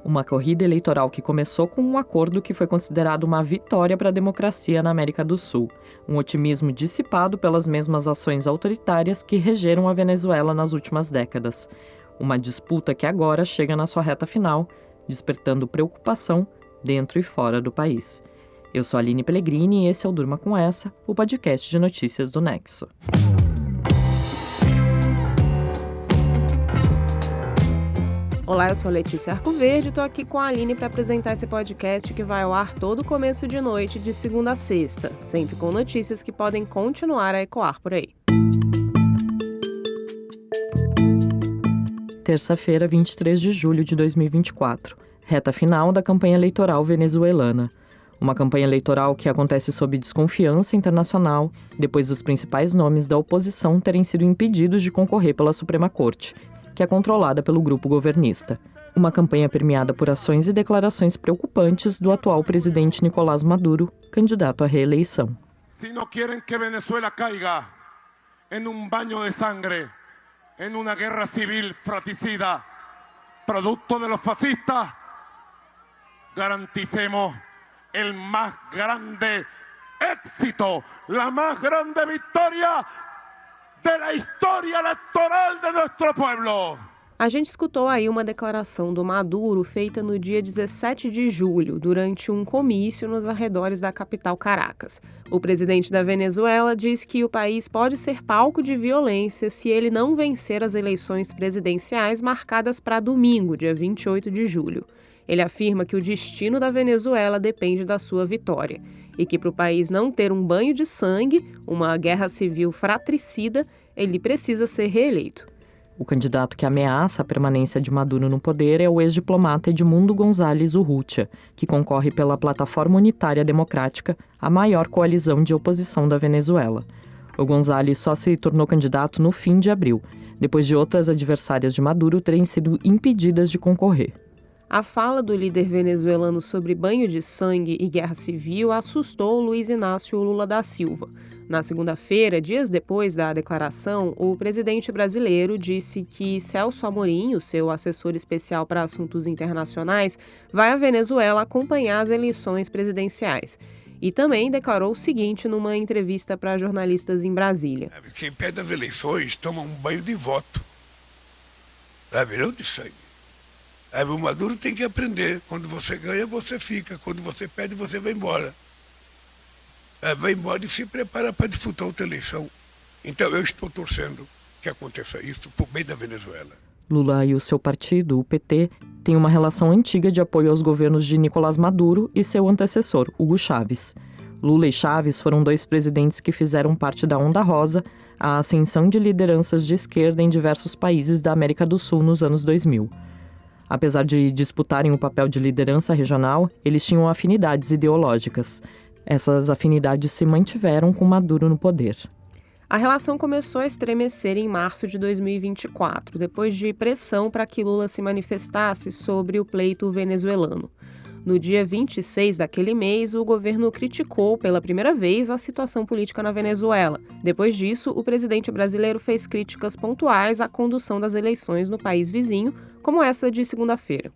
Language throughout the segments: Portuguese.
Uma corrida eleitoral que começou com um acordo que foi considerado uma vitória para a democracia na América do Sul. Um otimismo dissipado pelas mesmas ações autoritárias que regeram a Venezuela nas últimas décadas. Uma disputa que agora chega na sua reta final, despertando preocupação dentro e fora do país. Eu sou a Aline Pellegrini e esse é o Durma Com Essa, o podcast de notícias do Nexo. Olá, eu sou Letícia Arcoverde e estou aqui com a Aline para apresentar esse podcast que vai ao ar todo começo de noite, de segunda a sexta, sempre com notícias que podem continuar a ecoar por aí. Terça-feira, 23 de julho de 2024, reta final da campanha eleitoral venezuelana. Uma campanha eleitoral que acontece sob desconfiança internacional, depois dos principais nomes da oposição terem sido impedidos de concorrer pela Suprema Corte, que é controlada pelo grupo governista. Uma campanha permeada por ações e declarações preocupantes do atual presidente Nicolás Maduro, candidato à reeleição. Se não querem que Venezuela caiga em um banho de sangre, em uma guerra civil fratricida, producto de los fascistas, garanticemos el más grande éxito, la más grande victoria de la história eleitoral de nosso pueblo. A gente escutou aí uma declaração do Maduro feita no dia 17 de julho, durante um comício nos arredores da capital Caracas. O presidente da Venezuela diz que o país pode ser palco de violência se ele não vencer as eleições presidenciais marcadas para domingo, dia 28 de julho. Ele afirma que o destino da Venezuela depende da sua vitória e que para o país não ter um banho de sangue, uma guerra civil fratricida, ele precisa ser reeleito. O candidato que ameaça a permanência de Maduro no poder é o ex-diplomata Edmundo González Urrutia, que concorre pela Plataforma Unitária Democrática, a maior coalizão de oposição da Venezuela. O González só se tornou candidato no fim de abril, depois de outras adversárias de Maduro terem sido impedidas de concorrer. A fala do líder venezuelano sobre banho de sangue e guerra civil assustou Luiz Inácio Lula da Silva. Na segunda-feira, dias depois da declaração, o presidente brasileiro disse que Celso Amorim, o seu assessor especial para assuntos internacionais, vai à Venezuela acompanhar as eleições presidenciais. E também declarou o seguinte numa entrevista para jornalistas em Brasília. Quem pede as eleições toma um banho de voto, não de sangue. O Maduro tem que aprender. Quando você ganha, você fica. Quando você perde, você vai embora. Vai embora e se prepara para disputar outra eleição. Então eu estou torcendo que aconteça isso por bem da Venezuela. Lula e o seu partido, o PT, têm uma relação antiga de apoio aos governos de Nicolás Maduro e seu antecessor, Hugo Chávez. Lula e Chávez foram dois presidentes que fizeram parte da Onda Rosa, a ascensão de lideranças de esquerda em diversos países da América do Sul nos anos 2000. Apesar de disputarem o papel de liderança regional, eles tinham afinidades ideológicas. Essas afinidades se mantiveram com Maduro no poder. A relação começou a estremecer em março de 2024, depois de pressão para que Lula se manifestasse sobre o pleito venezuelano. No dia 26 daquele mês, o governo criticou pela primeira vez a situação política na Venezuela. Depois disso, o presidente brasileiro fez críticas pontuais à condução das eleições no país vizinho, como essa de segunda-feira.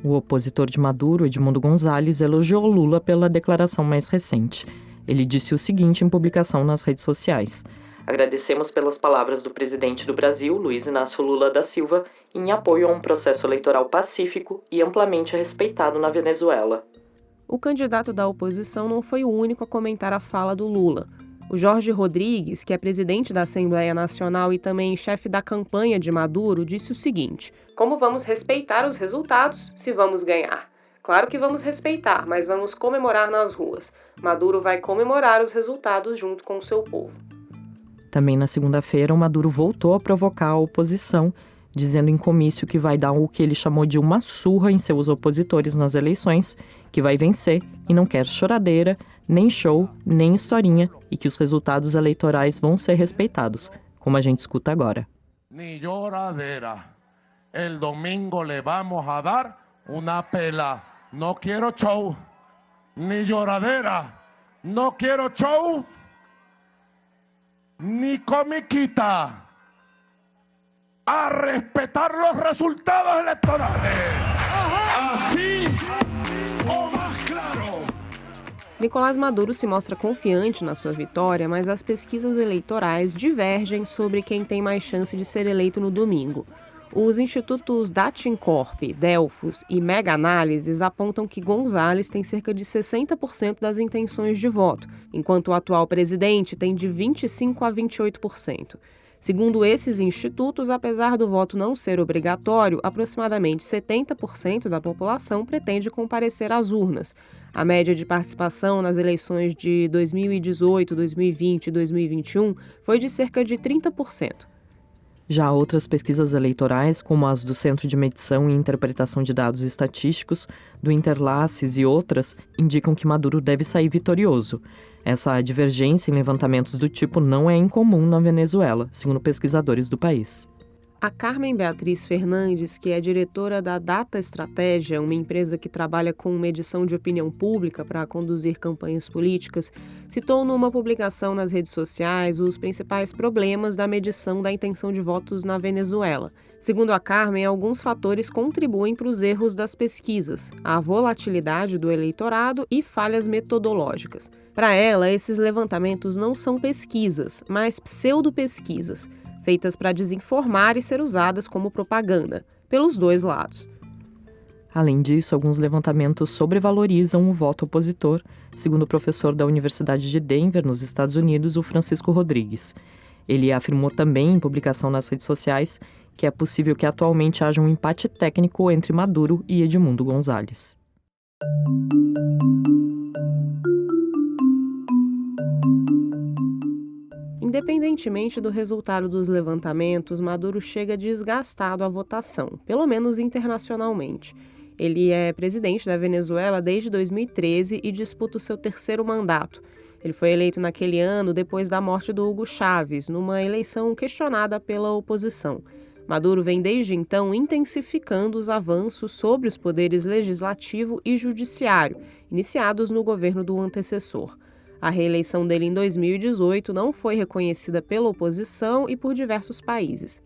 O opositor de Maduro, Edmundo González, elogiou Lula pela declaração mais recente. Ele disse o seguinte em publicação nas redes sociais: "Agradecemos pelas palavras do presidente do Brasil, Luiz Inácio Lula da Silva, em apoio a um processo eleitoral pacífico e amplamente respeitado na Venezuela." O candidato da oposição não foi o único a comentar a fala do Lula. O Jorge Rodrigues, que é presidente da Assembleia Nacional e também chefe da campanha de Maduro, disse o seguinte: "Como vamos respeitar os resultados se vamos ganhar? Claro que vamos respeitar, mas vamos comemorar nas ruas. Maduro vai comemorar os resultados junto com o seu povo." Também na segunda-feira, o Maduro voltou a provocar a oposição, dizendo em comício que vai dar o que ele chamou de uma surra em seus opositores nas eleições, que vai vencer e não quer choradeira, nem show, nem historinha, e que os resultados eleitorais vão ser respeitados, como a gente escuta agora. Ni lloradera. El domingo le vamos a dar una pela. No quiero show. Ni lloradera. No quiero show. Ni comiquita. A respetar los resultados electorales. ¡Ajá! Así o más claro. Nicolás Maduro se mostra confiante na sua vitória, mas as pesquisas eleitorais divergem sobre quem tem mais chance de ser eleito no domingo. Os institutos Datincorp, Delfos e Mega Análises apontam que González tem cerca de 60% das intenções de voto, enquanto o atual presidente tem de 25% a 28%. Segundo esses institutos, apesar do voto não ser obrigatório, aproximadamente 70% da população pretende comparecer às urnas. A média de participação nas eleições de 2018, 2020 e 2021 foi de cerca de 30%. Já outras pesquisas eleitorais, como as do Centro de Medição e Interpretação de Dados Estatísticos, do Interlaces e outras, indicam que Maduro deve sair vitorioso. Essa divergência em levantamentos do tipo não é incomum na Venezuela, segundo pesquisadores do país. A Carmen Beatriz Fernandes, que é diretora da Data Estratégia, uma empresa que trabalha com medição de opinião pública para conduzir campanhas políticas, citou numa publicação nas redes sociais os principais problemas da medição da intenção de votos na Venezuela. Segundo a Carmen, alguns fatores contribuem para os erros das pesquisas, a volatilidade do eleitorado e falhas metodológicas. Para ela, esses levantamentos não são pesquisas, mas pseudo-pesquisas, feitas para desinformar e ser usadas como propaganda, pelos dois lados. Além disso, alguns levantamentos sobrevalorizam o voto opositor, segundo o professor da Universidade de Denver, nos Estados Unidos, o Francisco Rodrigues. Ele afirmou também, em publicação nas redes sociais, que é possível que atualmente haja um empate técnico entre Maduro e Edmundo González. Independentemente do resultado dos levantamentos, Maduro chega desgastado à votação, pelo menos internacionalmente. Ele é presidente da Venezuela desde 2013 e disputa o seu terceiro mandato. Ele foi eleito naquele ano depois da morte do Hugo Chávez, numa eleição questionada pela oposição. Maduro vem desde então intensificando os avanços sobre os poderes legislativo e judiciário, iniciados no governo do antecessor. A reeleição dele em 2018 não foi reconhecida pela oposição e por diversos países.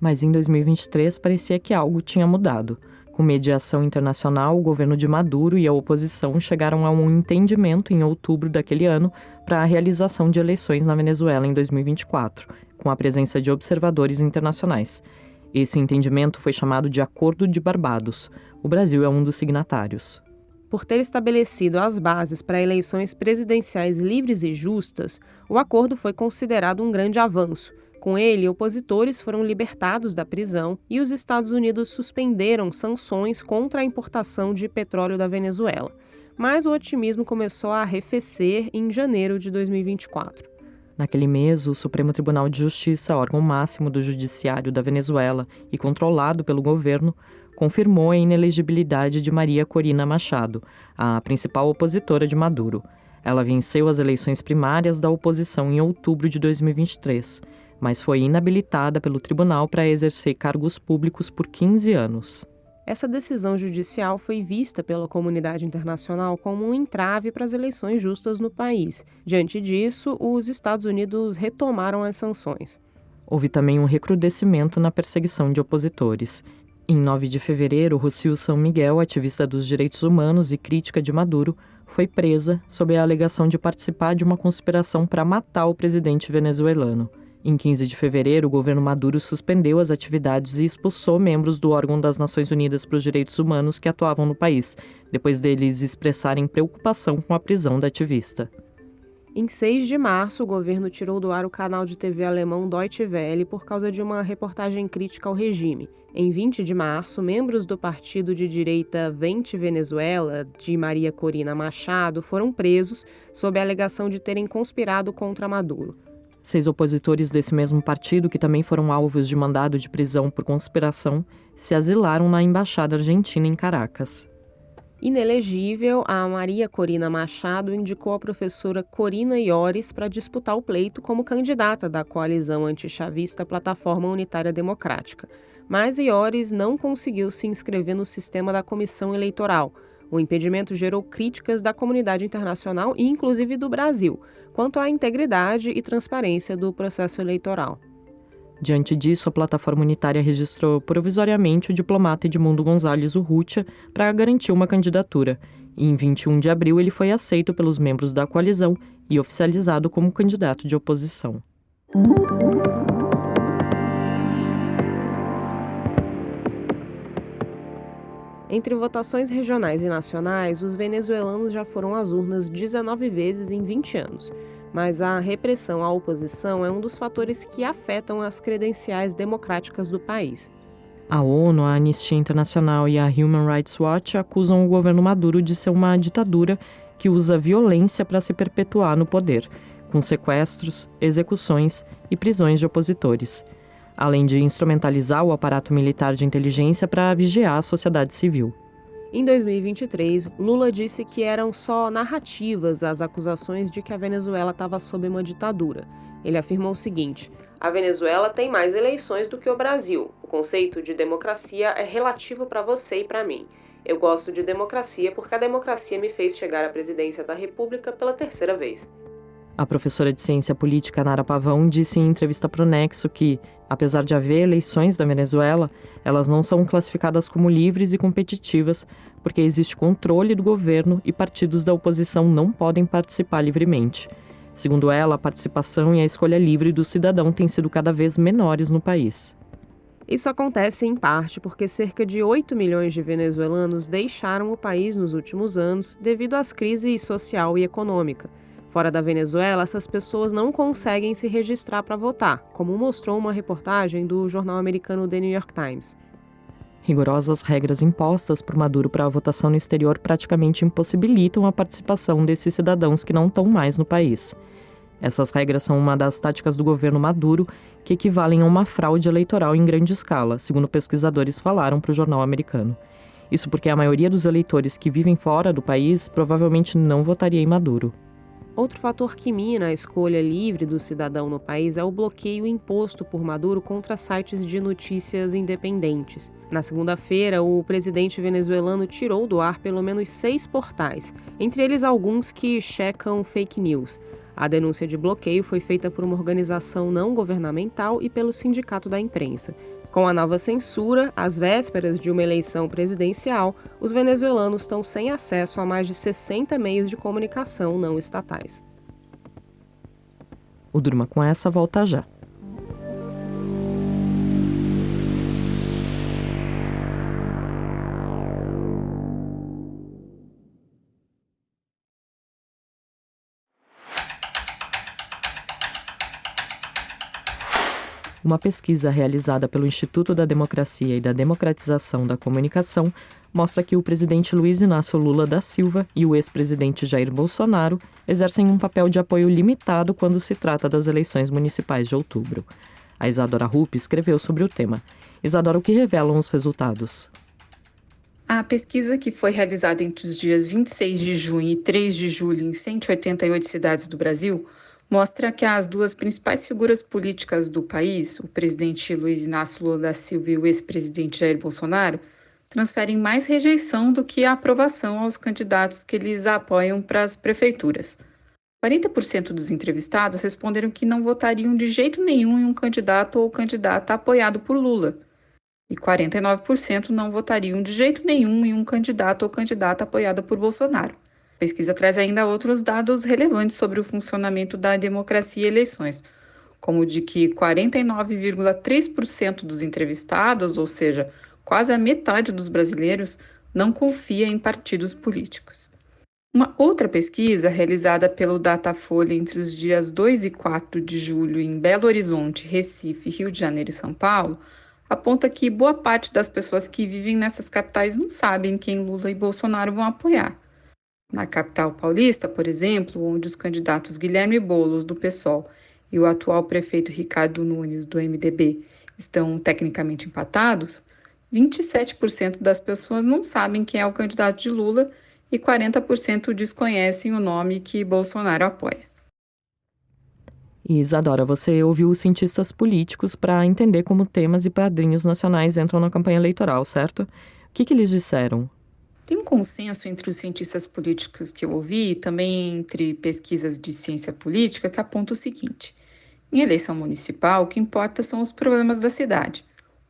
Mas em 2023 parecia que algo tinha mudado. Com mediação internacional, o governo de Maduro e a oposição chegaram a um entendimento em outubro daquele ano para a realização de eleições na Venezuela em 2024, com a presença de observadores internacionais. Esse entendimento foi chamado de Acordo de Barbados. O Brasil é um dos signatários. Por ter estabelecido as bases para eleições presidenciais livres e justas, o acordo foi considerado um grande avanço. Com ele, opositores foram libertados da prisão e os Estados Unidos suspenderam sanções contra a importação de petróleo da Venezuela. Mas o otimismo começou a arrefecer em janeiro de 2024. Naquele mês, o Supremo Tribunal de Justiça, órgão máximo do judiciário da Venezuela e controlado pelo governo, confirmou a inelegibilidade de Maria Corina Machado, a principal opositora de Maduro. Ela venceu as eleições primárias da oposição em outubro de 2023, mas foi inabilitada pelo tribunal para exercer cargos públicos por 15 anos. Essa decisão judicial foi vista pela comunidade internacional como um entrave para as eleições justas no país. Diante disso, os Estados Unidos retomaram as sanções. Houve também um recrudescimento na perseguição de opositores. Em 9 de fevereiro, Rocio San Miguel, ativista dos direitos humanos e crítica de Maduro, foi presa sob a alegação de participar de uma conspiração para matar o presidente venezuelano. Em 15 de fevereiro, o governo Maduro suspendeu as atividades e expulsou membros do órgão das Nações Unidas para os Direitos Humanos que atuavam no país, depois deles expressarem preocupação com a prisão da ativista. Em 6 de março, o governo tirou do ar o canal de TV alemão Deutsche Welle por causa de uma reportagem crítica ao regime. Em 20 de março, membros do partido de direita Vente Venezuela, de Maria Corina Machado, foram presos sob a alegação de terem conspirado contra Maduro. 6 opositores desse mesmo partido, que também foram alvos de mandado de prisão por conspiração, se asilaram na Embaixada Argentina em Caracas. Inelegível, a Maria Corina Machado indicou a professora Corina Iores para disputar o pleito como candidata da coalizão antichavista Plataforma Unitária Democrática. Mas Iores não conseguiu se inscrever no sistema da comissão eleitoral. O impedimento gerou críticas da comunidade internacional e inclusive do Brasil, quanto à integridade e transparência do processo eleitoral. Diante disso, a plataforma unitária registrou provisoriamente o diplomata Edmundo Gonzalez Urrutia para garantir uma candidatura. E em 21 de abril ele foi aceito pelos membros da coalizão e oficializado como candidato de oposição. Entre votações regionais e nacionais, os venezuelanos já foram às urnas 19 vezes em 20 anos. Mas a repressão à oposição é um dos fatores que afetam as credenciais democráticas do país. A ONU, a Anistia Internacional e a Human Rights Watch acusam o governo Maduro de ser uma ditadura que usa violência para se perpetuar no poder, com sequestros, execuções e prisões de opositores, além de instrumentalizar o aparato militar de inteligência para vigiar a sociedade civil. Em 2023, Lula disse que eram só narrativas as acusações de que a Venezuela estava sob uma ditadura. Ele afirmou o seguinte: a Venezuela tem mais eleições do que o Brasil. O conceito de democracia é relativo para você e para mim. Eu gosto de democracia porque a democracia me fez chegar à presidência da República pela 3ª vez. A professora de ciência política Nara Pavão disse em entrevista para o Nexo que, apesar de haver eleições da Venezuela, elas não são classificadas como livres e competitivas, porque existe controle do governo e partidos da oposição não podem participar livremente. Segundo ela, a participação e a escolha livre do cidadão têm sido cada vez menores no país. Isso acontece, em parte, porque cerca de 8 milhões de venezuelanos deixaram o país nos últimos anos devido às crises social e econômica. Fora da Venezuela, essas pessoas não conseguem se registrar para votar, como mostrou uma reportagem do jornal americano The New York Times. Rigorosas regras impostas por Maduro para a votação no exterior praticamente impossibilitam a participação desses cidadãos que não estão mais no país. Essas regras são uma das táticas do governo Maduro, que equivalem a uma fraude eleitoral em grande escala, segundo pesquisadores falaram para o jornal americano. Isso porque a maioria dos eleitores que vivem fora do país provavelmente não votaria em Maduro. Outro fator que mina a escolha livre do cidadão no país é o bloqueio imposto por Maduro contra sites de notícias independentes. Na segunda-feira, o presidente venezuelano tirou do ar pelo menos 6 portais, entre eles alguns que checam fake news. A denúncia de bloqueio foi feita por uma organização não governamental e pelo Sindicato da Imprensa. Com a nova censura, às vésperas de uma eleição presidencial, os venezuelanos estão sem acesso a mais de 60 meios de comunicação não estatais. O Durma com essa volta já. Uma pesquisa realizada pelo Instituto da Democracia e da Democratização da Comunicação mostra que o presidente Luiz Inácio Lula da Silva e o ex-presidente Jair Bolsonaro exercem um papel de apoio limitado quando se trata das eleições municipais de outubro. A Isadora Rupp escreveu sobre o tema. Isadora, o que revelam os resultados? A pesquisa, que foi realizada entre os dias 26 de junho e 3 de julho em 188 cidades do Brasil, mostra que as duas principais figuras políticas do país, o presidente Luiz Inácio Lula da Silva e o ex-presidente Jair Bolsonaro, transferem mais rejeição do que a aprovação aos candidatos que eles apoiam para as prefeituras. 40% dos entrevistados responderam que não votariam de jeito nenhum em um candidato ou candidata apoiado por Lula, e 49% não votariam de jeito nenhum em um candidato ou candidata apoiada por Bolsonaro. A pesquisa traz ainda outros dados relevantes sobre o funcionamento da democracia e eleições, como o de que 49,3% dos entrevistados, ou seja, quase a metade dos brasileiros, não confia em partidos políticos. Uma outra pesquisa, realizada pelo Datafolha entre os dias 2 e 4 de julho em Belo Horizonte, Recife, Rio de Janeiro e São Paulo, aponta que boa parte das pessoas que vivem nessas capitais não sabem quem Lula e Bolsonaro vão apoiar. Na capital paulista, por exemplo, onde os candidatos Guilherme Boulos, do PSOL, e o atual prefeito Ricardo Nunes, do MDB, estão tecnicamente empatados, 27% das pessoas não sabem quem é o candidato de Lula e 40% desconhecem o nome que Bolsonaro apoia. E Isadora, você ouviu os cientistas políticos para entender como temas e padrinhos nacionais entram na campanha eleitoral, certo? O que eles disseram? Tem um consenso entre os cientistas políticos que eu ouvi e também entre pesquisas de ciência política que aponta o seguinte, Em eleição municipal, o que importa são os problemas da cidade.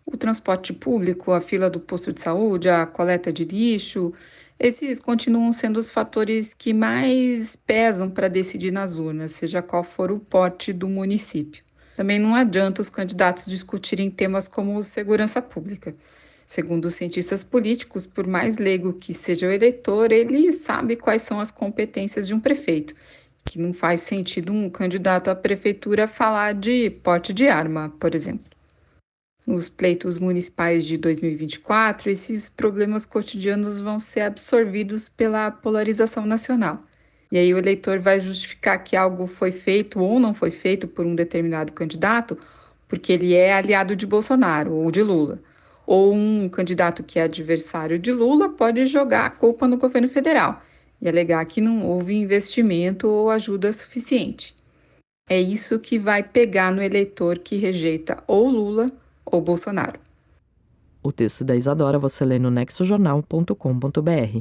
O transporte público, a fila do posto de saúde, a coleta de lixo, esses continuam sendo os fatores que mais pesam para decidir nas urnas, seja qual for o porte do município. Também não adianta os candidatos discutirem temas como segurança pública. Segundo os cientistas políticos, por mais leigo que seja o eleitor, ele sabe quais são as competências de um prefeito, que não faz sentido um candidato à prefeitura falar de porte de arma, por exemplo. Nos pleitos municipais de 2024, esses problemas cotidianos vão ser absorvidos pela polarização nacional. E aí o eleitor vai justificar que algo foi feito ou não foi feito por um determinado candidato porque ele é aliado de Bolsonaro ou de Lula. Ou um candidato que é adversário de Lula pode jogar a culpa no governo federal e alegar que não houve investimento ou ajuda suficiente. É isso que vai pegar no eleitor que rejeita ou Lula ou Bolsonaro. O texto da Isadora você lê no nexojornal.com.br.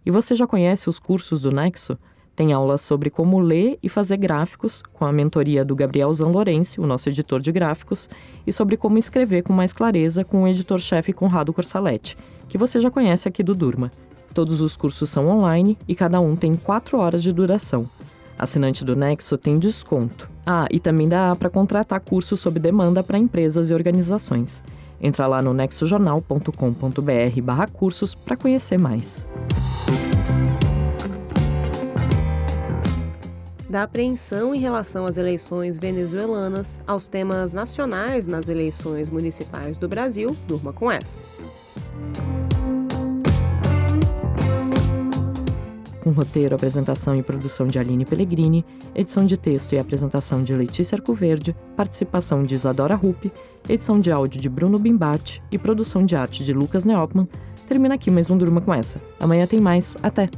E você já conhece os cursos do Nexo? Tem aulas sobre como ler e fazer gráficos, com a mentoria do Gabriel Zanlorenzi, o nosso editor de gráficos, e sobre como escrever com mais clareza com o editor-chefe Conrado Corsaletti, que você já conhece aqui do Durma. Todos os cursos são online e cada um tem 4 horas de duração. Assinante do Nexo tem desconto. E também dá para contratar cursos sob demanda para empresas e organizações. Entra lá no nexojornal.com.br/cursos para conhecer mais. Da apreensão em relação às eleições venezuelanas aos temas nacionais nas eleições municipais do Brasil, durma com essa. Com roteiro, apresentação e produção de Aline Pellegrini, edição de texto e apresentação de Letícia Arcoverde, participação de Isadora Rupp, edição de áudio de Bruno Bimbatti e produção de arte de Lucas Neopman, termina aqui mais um Durma com essa. Amanhã tem mais. Até!